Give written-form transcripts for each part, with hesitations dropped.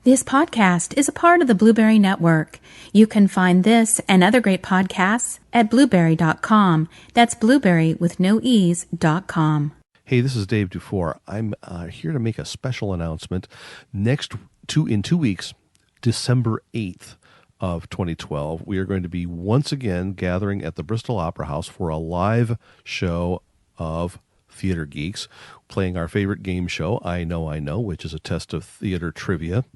This podcast is a part of the Blueberry Network. You can find this and other great podcasts at blueberry.com. That's blueberry with no e's.com. Hey, this is Dave Dufour. I'm here to make a special announcement. In 2 weeks, December 8th of 2012, we are going to be once again gathering at the Bristol Opera House for a live show of Theatre Geeks, playing our favorite game show, I Know, which is a test of theater trivia.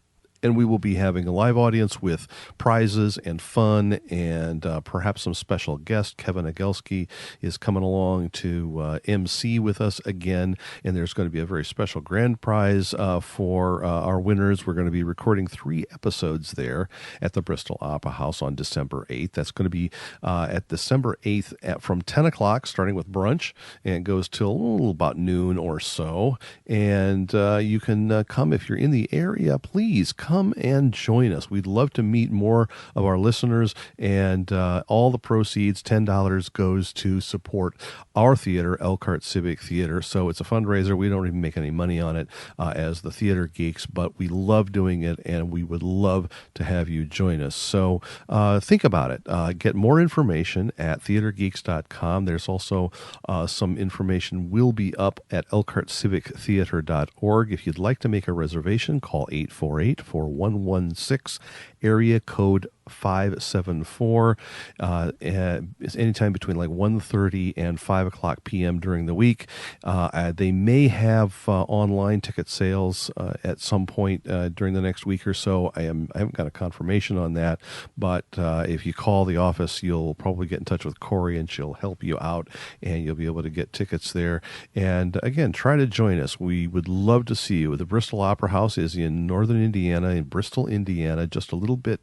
And we will be having a live audience with prizes and fun and perhaps some special guests. Kevin Agelski is coming along to MC with us again. And there's going to be a very special grand prize for our winners. We're going to be recording 3 episodes there at the Bristol Opera House on December 8th. That's going to be at December 8th from 10 o'clock, starting with brunch, and goes till about noon or so. And you can come if you're in the area. Please come and join us. We'd love to meet more of our listeners, and all the proceeds, $10, goes to support our theater, Elkhart Civic Theater. So it's a fundraiser. We don't even make any money on it as the Theatre Geeks, but we love doing it, and we would love to have you join us. So think about it. Get more information at theatregeeks.com. There's also some information will be up at elkhartcivictheater.org. If you'd like to make a reservation, call 848-4116, area code 574. It's anytime between like 1:30 and 5 o'clock p.m. during the week. They may have online ticket sales at some point during the next week or so. I haven't got a confirmation on that, but if you call the office, you'll probably get in touch with Corey, and she'll help you out, and you'll be able to get tickets there. And again, try to join us. We would love to see you. The Bristol Opera House is in northern Indiana, in Bristol, Indiana, just a little bit,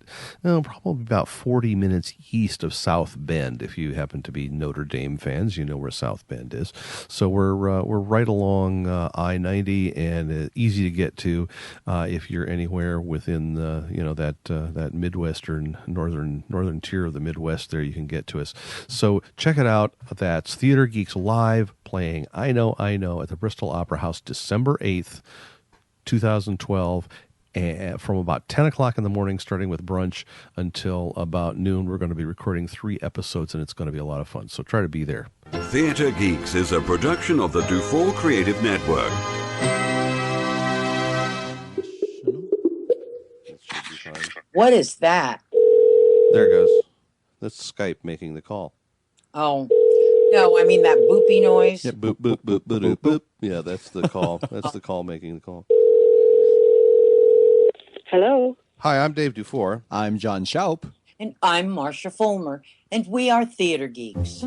probably about 40 minutes east of South Bend. If you happen to be Notre Dame fans, you know where South Bend is. So we're right along I-90, and easy to get to if you're anywhere within that Midwestern northern tier of the Midwest. There you can get to us. So check it out. That's Theatre Geeks Live, playing I Know at the Bristol Opera House, December 8th, 2012. And from about 10 o'clock in the morning, starting with brunch, until about noon, we're going to be recording 3 episodes, and it's going to be a lot of fun. So try to be there. Theatre Geeks is a production of the Dufour Creative Network. What is that? There it goes. That's Skype making the call. Oh, no, I mean that boopy noise. Yeah, boop, boop, boop, boop, boop, boop. Yeah, that's the call. That's the call making the call. Hello. Hi, I'm Dave Dufour. I'm John Schaup. And I'm Marcia Fulmer, and we are Theatre Geeks.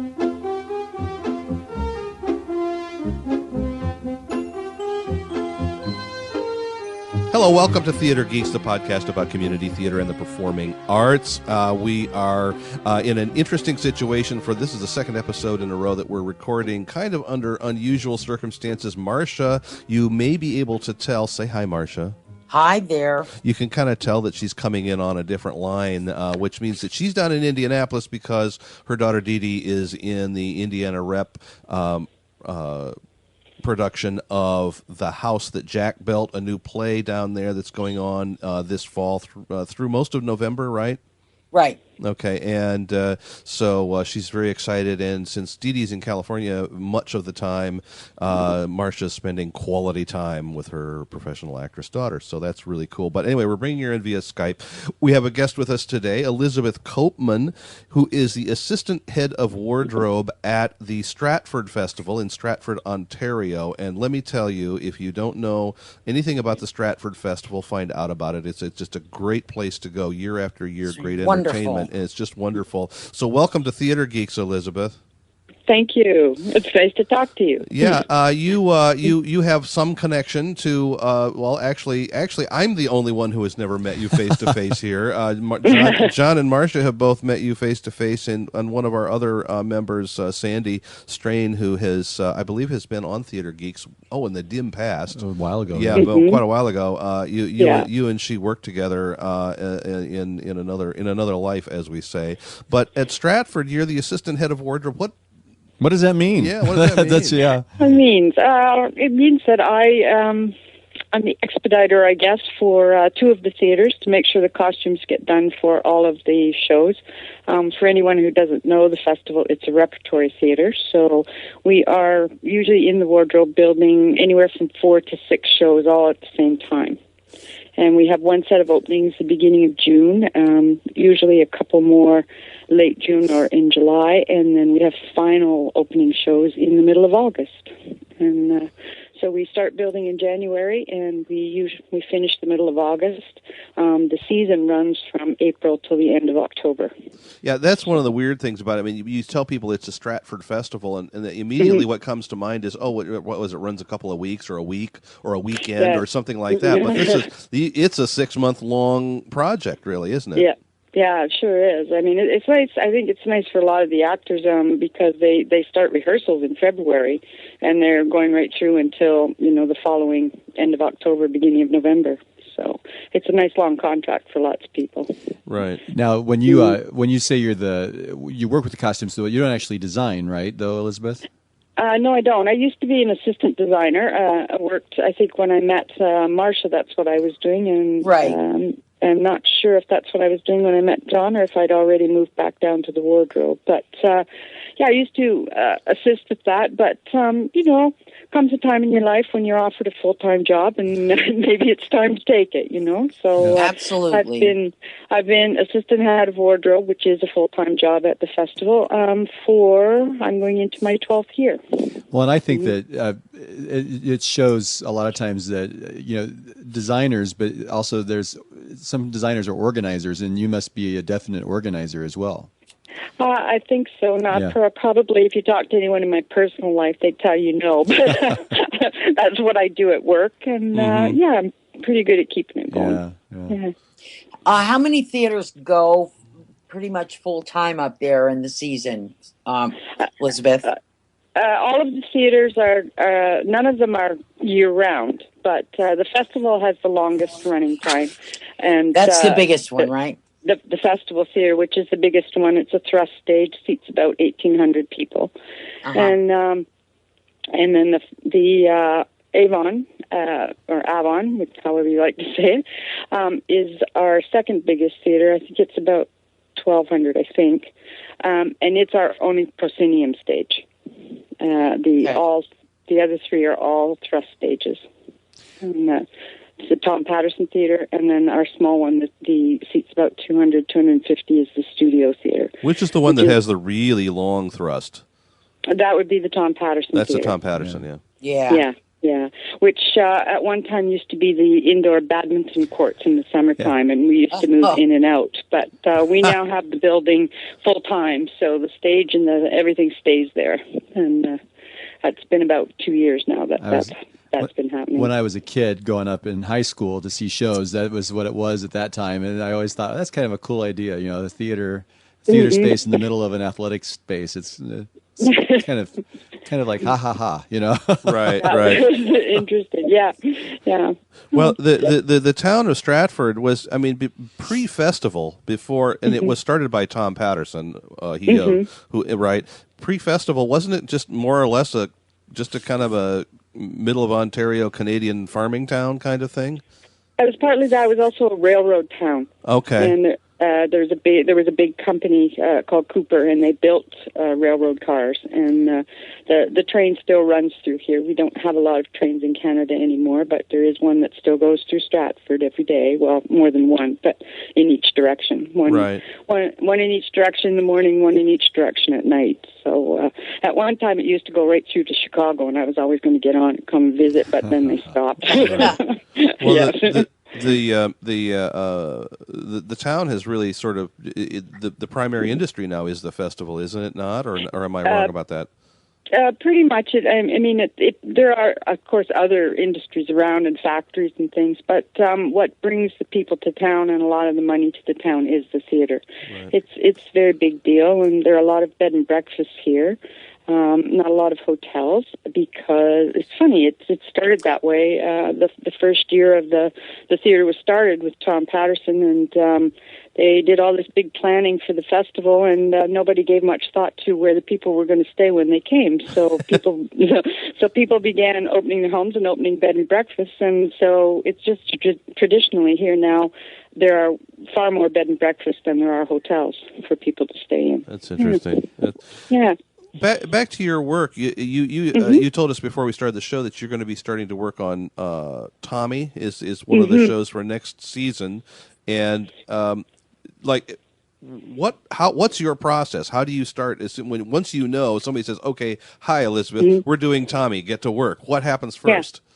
Hello, welcome to Theatre Geeks, the podcast about community theater and the performing arts. We are in an interesting situation for this is the second episode in a row that we're recording kind of under unusual circumstances. Marcia, you may be able to tell. Say hi, Marcia. Hi there. You can kind of tell that she's coming in on a different line, which means that she's down in Indianapolis because her daughter Dee Dee is in the Indiana Rep production of The House That Jack Built, a new play down there that's going on this fall through most of November, right? Right. Okay, and so she's very excited, and since Dee Dee's in California much of the time, Marcia's spending quality time with her professional actress daughter, so that's really cool. But anyway, we're bringing her in via Skype. We have a guest with us today, Elizabeth Copeman, who is the assistant head of wardrobe at the Stratford Festival in Stratford, Ontario. And let me tell you, if you don't know anything about the Stratford Festival, find out about it. It's just a great place to go year after year, It's great wonderful. entertainment. And it's just wonderful. So welcome to Theatre Geeks, Elizabeth. Thank you. It's nice to talk to you. Yeah, you have some connection to. Well, actually, I'm the only one who has never met you face to face here. John and Marcia have both met you face to face, and one of our other members, Sandy Strain, who has, I believe, has been on Theatre Geeks. Oh, in the dim past, A while ago. yeah, Mm-hmm. quite a while ago. Yeah. You and she worked together in another life, as we say. But at Stratford, you're the assistant head of wardrobe. What does that mean? Yeah, what does that mean? That's, yeah. It means that I I'm the expediter, I guess, for two of the theaters to make sure the costumes get done for all of the shows. For anyone who doesn't know the festival, it's a repertory theater, so we are usually in the wardrobe building anywhere from 4 to 6 shows all at the same time. And we have one set of openings the beginning of June, usually a couple more late June or in July, and then we have final opening shows in the middle of August. And so we start building in January, and we finish the middle of August. The season runs from April till the end of October. Yeah, that's one of the weird things about it. I mean, you tell people it's a Stratford Festival, and immediately what comes to mind is, what was it? Runs a couple of weeks, or a week, or a weekend, or something like that. But it's a 6-month-long project, really, isn't it? Yeah. Yeah, it sure is. I mean, it's nice. I think it's nice for a lot of the actors because they start rehearsals in February, and they're going right through until the following end of October, beginning of November. So it's a nice long contract for lots of people. Right. Now, when you say you work with the costumes, though, you don't actually design, right? Though, Elizabeth. No, I don't. I used to be an assistant designer. I worked. I think when I met Marcia, that's what I was doing, and Right. I'm not sure if that's what I was doing when I met John, or if I'd already moved back down to the wardrobe. But I used to assist with that. But comes a time in your life when you're offered a full-time job, and maybe it's time to take it. So Absolutely. I've been assistant head of wardrobe, which is a full-time job at the festival. I'm going into my 12th year. Well, and I think that it shows a lot of times that designers, but also there's some designers are organizers, and you must be a definite organizer as well. I think so. Probably if you talk to anyone in my personal life, they'd tell you no. But that's what I do at work, and I'm pretty good at keeping it going. Yeah. How many theaters go pretty much full time up there in the season, Elizabeth? All of the theaters are, none of them are year-round, but the festival has the longest running time. And that's the biggest one, right? The festival theater, which is the biggest one, it's a thrust stage, seats about 1,800 people. Uh-huh. And then the Avon, or Avon, however you like to say it, is our second biggest theater. I think it's about 1,200, I think. And it's our only proscenium stage. The other three are all thrust stages. And, it's the Tom Patterson Theater, and then our small one, the seats about 200, 250, is the Studio Theater. Which is the one that has the really long thrust? That would be the Tom Patterson That's Theater. The Tom Patterson, Yeah. Which at one time used to be the indoor badminton courts in the summertime, and we used to move in and out. But we now have the building full time, so the stage and everything stays there. And it's been about 2 years now that's been happening. When I was a kid going up in high school to see shows, that was what it was at that time, and I always thought that's kind of a cool idea. The theater space in the middle of an athletic space. It's kind of like ha ha ha, Right. Interesting. Yeah. Well, the town of Stratford was, pre-festival before, and it was started by Tom Patterson. Pre-festival, wasn't it just more or less just a kind of a middle of Ontario Canadian farming town kind of thing? It was partly that. It was also a railroad town. Okay. And there was a big company called Cooper, and they built railroad cars. And the train still runs through here. We don't have a lot of trains in Canada anymore, but there is one that still goes through Stratford every day. Well, more than one, but in each direction. One in each direction in the morning, one in each direction at night. So at one time it used to go right through to Chicago, and I was always going to get on and come visit, but then they stopped. Well, the town has really sort of the primary industry now is the festival, isn't it not? Or am I wrong about that? Pretty much. There are, of course, other industries around and factories and things, but what brings the people to town and a lot of the money to the town is the theater. Right. It's a very big deal, and there are a lot of bed and breakfasts here. not a lot of hotels, because it's funny. It started that way. The first year of the theater was started with Tom Patterson, and they did all this big planning for the festival, and nobody gave much thought to where the people were going to stay when they came. So people began opening their homes and opening bed and breakfasts, and so it's just traditionally here now. There are far more bed and breakfasts than there are hotels for people to stay in. That's interesting. Yeah. Back to your work. You told us before we started the show that you're going to be starting to work on Tommy is one of the shows for next season, and what's your process? How do you start? Once you know somebody says, "Okay, hi Elizabeth, we're doing Tommy. Get to work." What happens first? Yeah.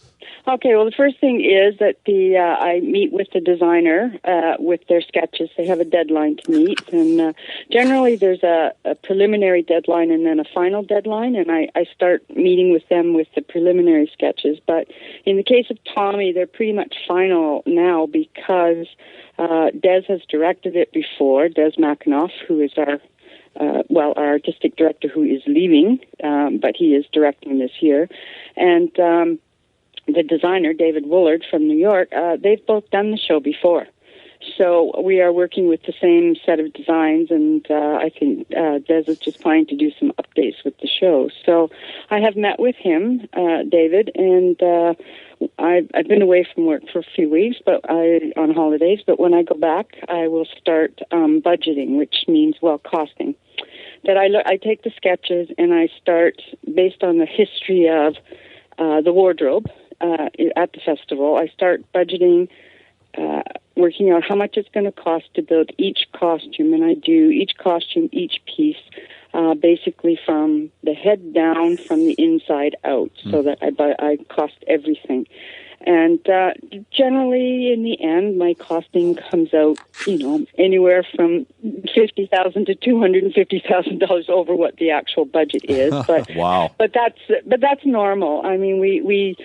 Okay, well, the first thing is that I meet with the designer with their sketches. They have a deadline to meet, and generally there's a preliminary deadline and then a final deadline, and I start meeting with them with the preliminary sketches. But in the case of Tommy, they're pretty much final now because Des has directed it before, Des McAnoff, who is our artistic director who is leaving, but he is directing this year, and the designer, David Woolard from New York, they've both done the show before. So we are working with the same set of designs, and I think Des is just planning to do some updates with the show. So I have met with him, David, and I've been away from work for a few weeks on holidays, but when I go back, I will start budgeting, which means, costing. That I take the sketches and I start, based on the history of the wardrobe, at the festival, I start budgeting, working out how much it's going to cost to build each costume, and I do each costume, each piece, basically from the head down, from the inside out, so that I cost everything. And generally, in the end, my costing comes out, anywhere from $50,000 to $250,000 over what the actual budget is. But wow! But that's normal. I mean, we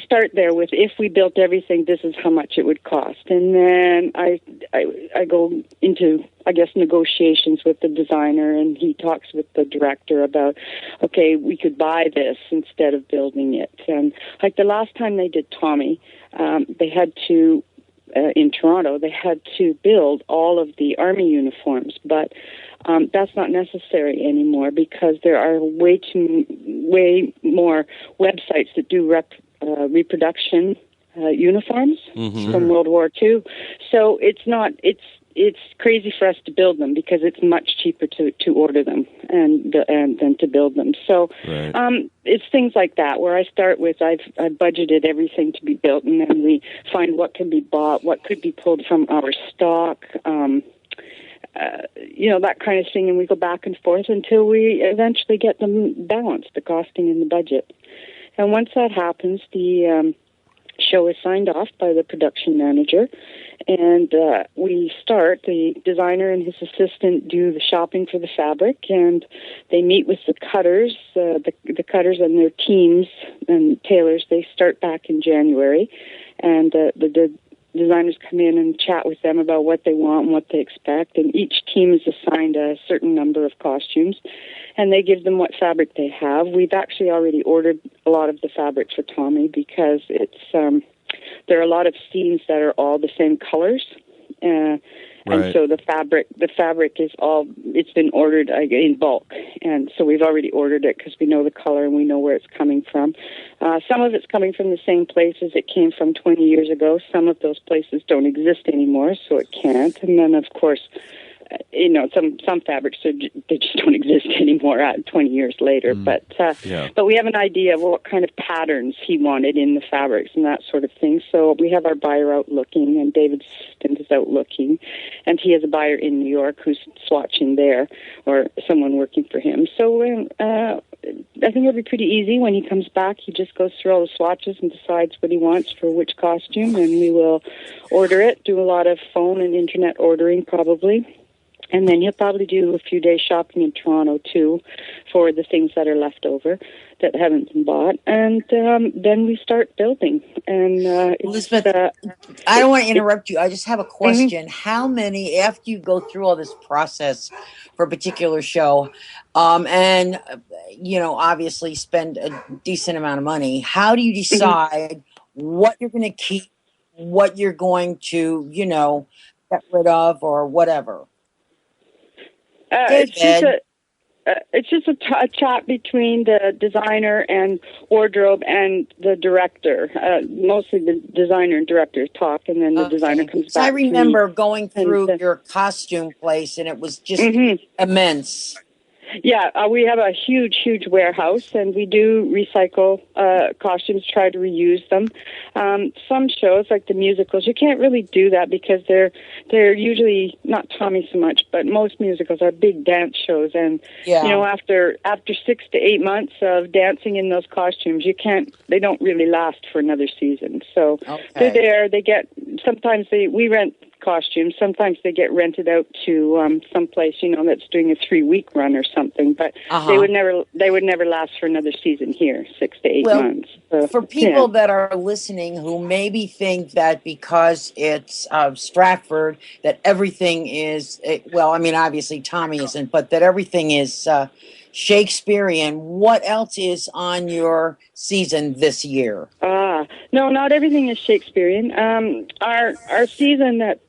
start there with, if we built everything, this is how much it would cost, and then I go into, I guess, negotiations with the designer, and he talks with the director about, okay, we could buy this instead of building it. And like the last time they did Tommy, they had to, in Toronto, they had to build all of the army uniforms, but that's not necessary anymore because there are way more websites that do reproduction uniforms from World War II. So it's crazy for us to build them because it's much cheaper to order them and than to build them. So it's things like that where I start with I've budgeted everything to be built, and then we find what can be bought, what could be pulled from our stock, that kind of thing, and we go back and forth until we eventually get them balanced, the costing and the budget. And once that happens, the show is signed off by the production manager, and we start. The designer and his assistant do the shopping for the fabric, and they meet with the cutters, the cutters and their teams and tailors. They start back in January, and the designers come in and chat with them about what they want and what they expect, and each team is assigned a certain number of costumes, and they give them what fabric they have. We've actually already ordered a lot of the fabric for Tommy because it's there are a lot of scenes that are all the same colors, and so the fabric is it's been ordered in bulk, and so we've already ordered it because we know the color and we know where it's coming from. Some of it's coming from the same places it came from 20 years ago. Some of those places don't exist anymore, so it can't. And then, of course, some fabrics they just don't exist anymore 20 years later. But we have an idea of what kind of patterns he wanted in the fabrics and that sort of thing. So we have our buyer out looking, and David's assistant is out looking, and he has a buyer in New York who's swatching there, or someone working for him. So I think it'll be pretty easy. When he comes back, he just goes through all the swatches and decides what he wants for which costume, and we will order it, do a lot of phone and internet ordering probably. And then he'll probably do a few days shopping in Toronto, too, for the things that are left over that haven't been bought. And then we start building. And Elizabeth, I don't want to interrupt you. I just have a question. How many, after you go through all this process for a particular show, and, obviously spend a decent amount of money, how do you decide what you're going to keep, what you're going to, get rid of or whatever? It's just a chat between the designer and wardrobe and the director. Mostly the designer and director talk, and then the designer comes back. I remember going through your costume place, and it was just immense. Yeah, we have a huge, huge warehouse, and we do recycle costumes, try to reuse them. Some shows, like the musicals, you can't really do that because they're usually, not Tommy so much, but most musicals are big dance shows, and after 6 to 8 months of dancing in those costumes, they don't really last for another season. So they're there. Sometimes we rent costumes. Sometimes they get rented out to some place, that's doing a 3-week run or something. But they would never last for another season here, 6 to 8 months. So, for people that are listening who maybe think that because it's Stratford that everything is obviously Tommy isn't, but that everything is Shakespearean. What else is on your season this year? No, not everything is Shakespearean. Our season that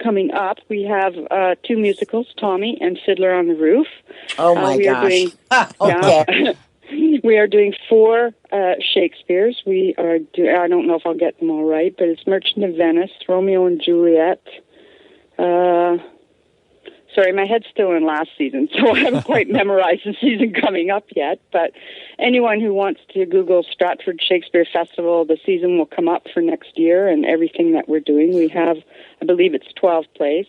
coming up, we have 2 musicals, Tommy and Fiddler on the Roof. Oh my gosh! Okay. We are doing 4 Shakespeares. We are I don't know if I'll get them all right, but it's Merchant of Venice, Romeo and Juliet. Sorry, my head's still in last season, so I haven't quite memorized the season coming up yet. But anyone who wants to Google Stratford Shakespeare Festival, the season will come up for next year and everything that we're doing. We have, I believe it's 12 plays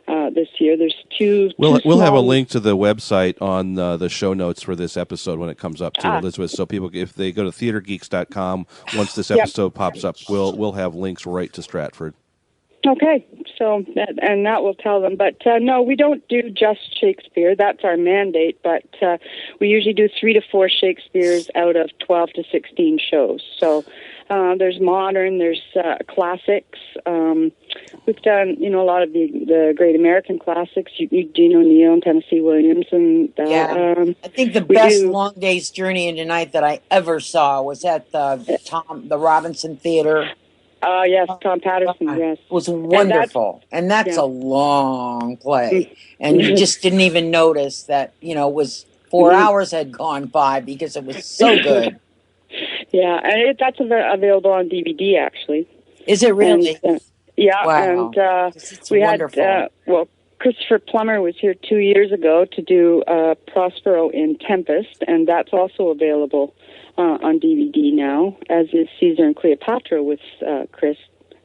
this year. There's 2. We'll have a link to the website on the show notes for this episode when it comes up too, Elizabeth. So people, if they go to theatregeeks.com, once this episode pops up, we'll have links right to Stratford. Okay, so that will tell them. But no, we don't do just Shakespeare. That's our mandate. But we usually do 3 to 4 Shakespeares out of 12 to 16 shows. So there's modern, there's classics. We've done, a lot of the great American classics. Eugene O'Neill and Tennessee Williams, and I think the best Long Day's Journey into Night that I ever saw was at the Robinson Theater. Yes, Tom Patterson, yes. It was wonderful. And that's a long play. And you just didn't even notice that, it was 4 hours had gone by because it was so good. Yeah, and that's available on DVD, actually. Is it really? And, yeah, wow. And we wonderful. had, Christopher Plummer was here 2 years ago to do Prospero in Tempest, and that's also available on DVD now, as is Caesar and Cleopatra with Chris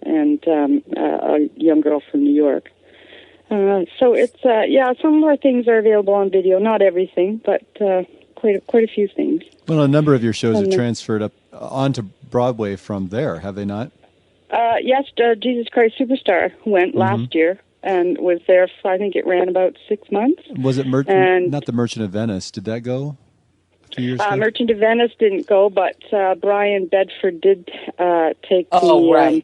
and a young girl from New York. So it's some of our things are available on video, not everything, but quite a few things. Well, a number of your shows have transferred up onto Broadway from there, have they not? Yes, Jesus Christ Superstar went last year and was there for, I think it ran about 6 months. Was it not the Merchant of Venice? Did that go? Merchant of Venice didn't go, but Brian Bedford did take the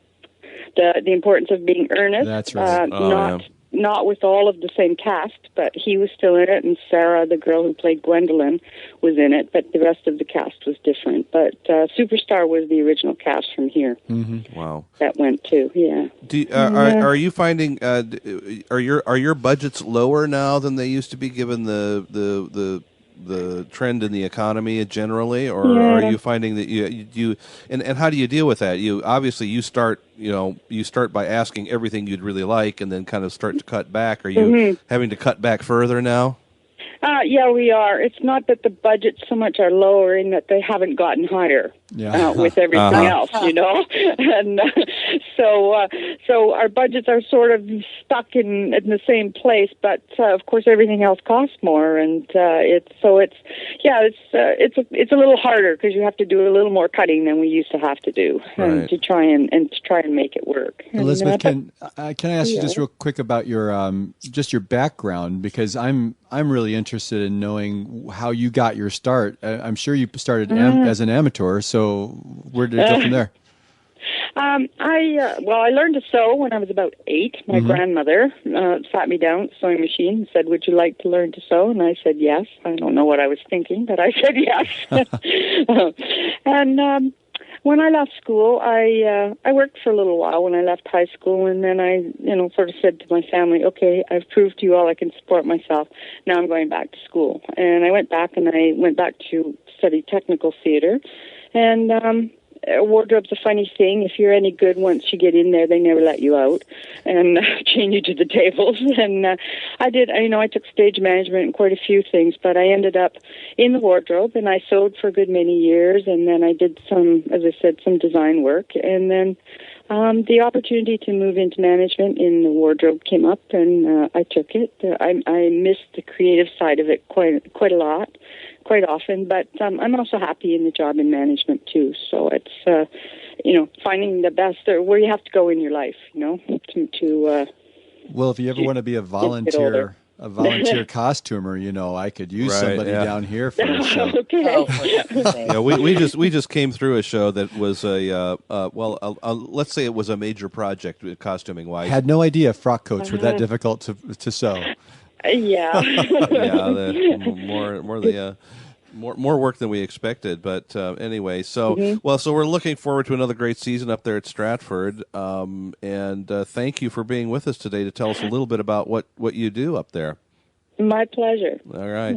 importance of being earnest. That's right. Not with all of the same cast, but he was still in it, and Sarah, the girl who played Gwendolyn, was in it, but the rest of the cast was different. But Superstar was the original cast from here. Mm-hmm. Wow, that went too. Yeah. Are you finding are your budgets lower now than they used to be, given the trend in the economy generally, or are you finding that you and how do you deal with that? You start by asking everything you'd really like, and then kind of start to cut back. Are you having to cut back further now? Yeah, we are. It's not that the budgets so much are lower in that they haven't gotten higher with everything else, you know. And so our budgets are sort of stuck in the same place, but of course everything else costs more, and it's a little harder because you have to do a little more cutting than we used to have to do to try and make it work. Elizabeth, can I ask you just real quick about your just your background, because I'm really interested in knowing how you got your start. I'm sure you started as an amateur, so where did it go from there? I learned to sew when I was about 8. My grandmother sat me down at the sewing machine and said, "Would you like to learn to sew?" And I said yes. I don't know what I was thinking, but I said yes. And when I left school, I worked for a little while when I left high school, and then I, sort of said to my family, "Okay, I've proved to you all I can support myself. Now I'm going back to school." And I went back to study technical theater, and wardrobe's a funny thing. If you're any good, once you get in there, they never let you out and chain you to the tables. And I did, I took stage management and quite a few things, but I ended up in the wardrobe, and I sewed for a good many years, and then I did some design work, and then the opportunity to move into management in the wardrobe came up, and I took it. I missed the creative side of it quite a lot, quite often, but I'm also happy in the job in management too. So it's finding the best, or where you have to go in your life, to well, if you ever want to be a volunteer costumer, I could use somebody down here for a show. Okay. We just came through a show that was let's say it was a major project costuming wise. Had no idea frock coats were that difficult to sew. Yeah. More work than we expected, but anyway. So so we're looking forward to another great season up there at Stratford, and thank you for being with us today to tell us a little bit about what you do up there. My pleasure. All right.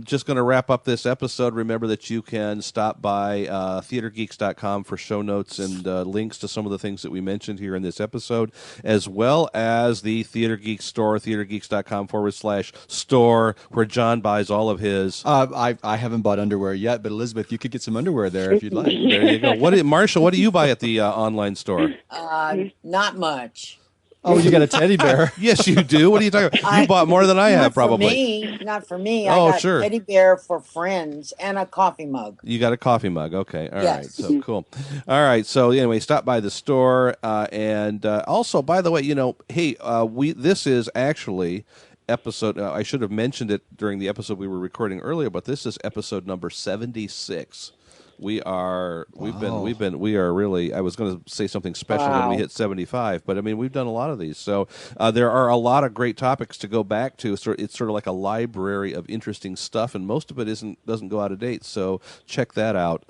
Just going to wrap up this episode. Remember that you can stop by theatregeeks.com for show notes and links to some of the things that we mentioned here in this episode, as well as the Theatre Geeks store, theatregeeks.com/store, where John buys all of his. I haven't bought underwear yet, but Elizabeth, you could get some underwear there if you'd like. There you go. Marshall, what do you buy at the online store? Not much. Oh, you got a teddy bear. Yes, you do. What are you talking about? You bought more than I have, probably. Not for me. Oh, I got sure. a teddy bear for friends and a coffee mug. You got a coffee mug. Okay. All right. Yes. So cool. All right. So anyway, stop by the store. And also, by the way, hey, this is actually episode, I should have mentioned it during the episode we were recording earlier, but this is episode number 76. We are really, I was going to say something special when we hit 75, but I mean, we've done a lot of these. So there are a lot of great topics to go back to. It's sort of like a library of interesting stuff, and most of it doesn't go out of date. So check that out.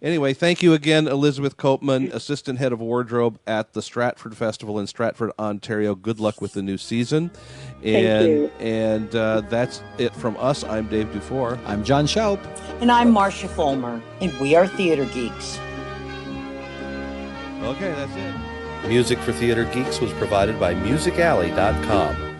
Anyway, thank you again, Elizabeth Copeman, Assistant Head of Wardrobe at the Stratford Festival in Stratford, Ontario. Good luck with the new season. Thank you. And that's it from us. I'm Dave Dufour. I'm John Schaup. And I'm Marcia Fulmer, and we are Theatre Geeks. Okay, that's it. Music for Theatre Geeks was provided by MusicAlley.com.